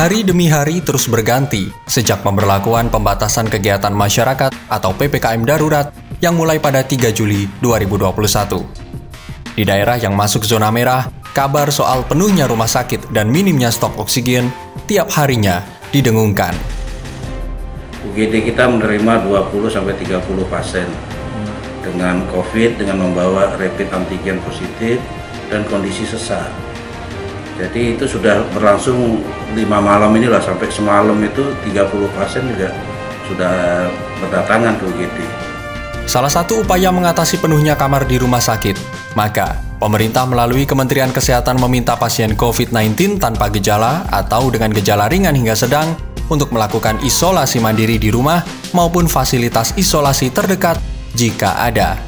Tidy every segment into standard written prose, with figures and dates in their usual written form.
Hari demi hari terus berganti sejak pemberlakuan pembatasan kegiatan masyarakat atau PPKM darurat yang mulai pada 3 Juli 2021. Di daerah yang masuk zona merah, kabar soal penuhnya rumah sakit dan minimnya stok oksigen tiap harinya didengungkan. UGD kita menerima 20-30 pasien dengan COVID dengan membawa rapid antigen positif dan kondisi sesak. Jadi itu sudah berlangsung 5 malam inilah, sampai semalam itu 30 pasien juga sudah berdatangan ke UGD. Salah satu upaya mengatasi penuhnya kamar di rumah sakit, maka pemerintah melalui Kementerian Kesehatan meminta pasien COVID-19 tanpa gejala atau dengan gejala ringan hingga sedang untuk melakukan isolasi mandiri di rumah maupun fasilitas isolasi terdekat jika ada.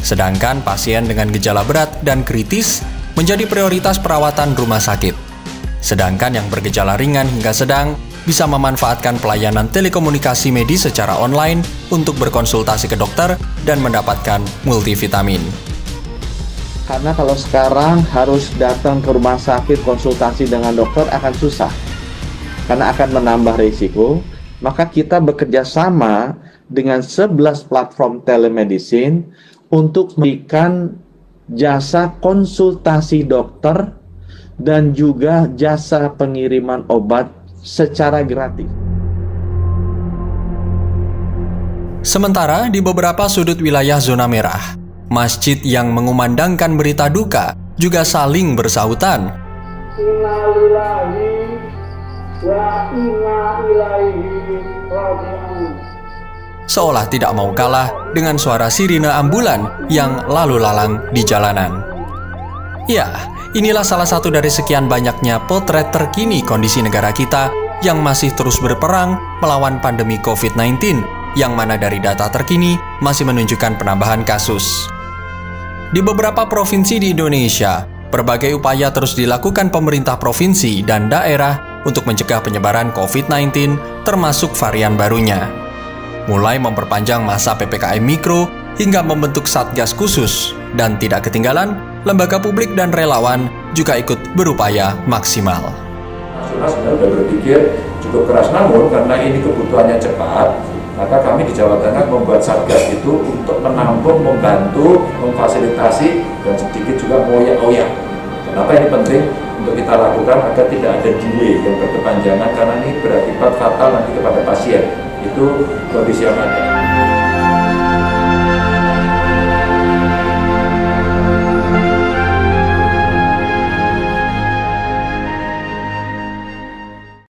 Sedangkan pasien dengan gejala berat dan kritis menjadi prioritas perawatan rumah sakit. Sedangkan yang bergejala ringan hingga sedang bisa memanfaatkan pelayanan telekomunikasi medis secara online untuk berkonsultasi ke dokter dan mendapatkan multivitamin. Karena kalau sekarang harus datang ke rumah sakit konsultasi dengan dokter akan susah, karena akan menambah risiko, maka kita bekerja sama dengan 11 platform telemedicine untuk memberikan jasa konsultasi dokter dan juga jasa pengiriman obat secara gratis. Sementara di beberapa sudut wilayah zona merah, masjid yang mengumandangkan berita duka juga saling bersahutan. Innalillahi wa inna ilaihi raji'un. Seolah tidak mau kalah dengan suara sirine ambulan yang lalu lalang di jalanan. Ya, inilah salah satu dari sekian banyaknya potret terkini kondisi negara kita yang masih terus berperang melawan pandemi COVID-19, yang mana dari data terkini masih menunjukkan penambahan kasus. Di beberapa provinsi di Indonesia, berbagai upaya terus dilakukan pemerintah provinsi dan daerah untuk mencegah penyebaran COVID-19 termasuk varian barunya. Mulai memperpanjang masa PPKM Mikro hingga membentuk Satgas khusus, dan tidak ketinggalan, lembaga publik dan relawan juga ikut berupaya maksimal. Nasional sudah berpikir cukup keras, namun karena ini kebutuhannya cepat, maka kami di Jawa Tengah membuat Satgas itu untuk menampung, membantu, memfasilitasi, dan sedikit juga ngoyak-ngoyak. Kenapa ini penting untuk kita lakukan agar tidak ada delay yang berkepanjangan, karena ini berakibat fatal nanti kepada pasien. Itu kondisi yang ada.